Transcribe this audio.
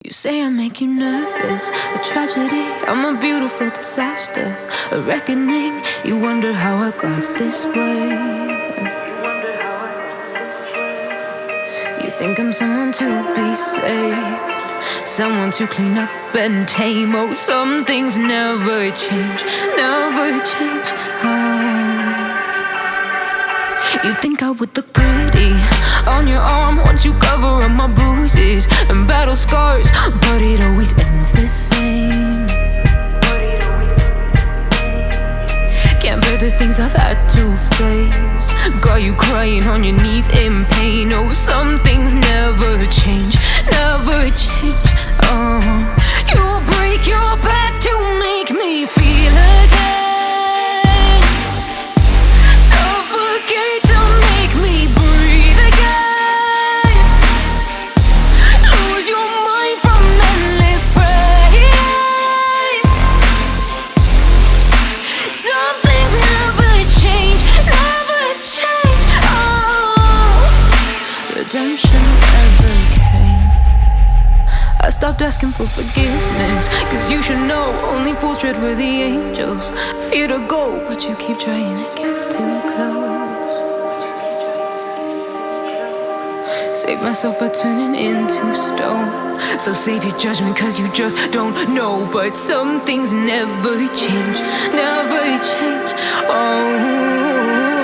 You say I make you nervous, a tragedy, I'm a beautiful disaster, a reckoning. You wonder how I got this way. You think I'm someone to be saved, someone to clean up and tame. Oh, some things never change, never change. Oh. You think I would look pretty on your arm once you cover up my bruises and battle scars, but it always ends the same. Can't bear the things I've had to face, got you crying on your knees in pain. Oh, some things never change, never change. Oh, you'll break your back to make me feel again. I stopped asking for forgiveness, cause you should know only fools tread where the angels fear to go, but you keep trying to get too close. Save myself by turning into stone, so save your judgment cause you just don't know. But some things never change, never change. Oh,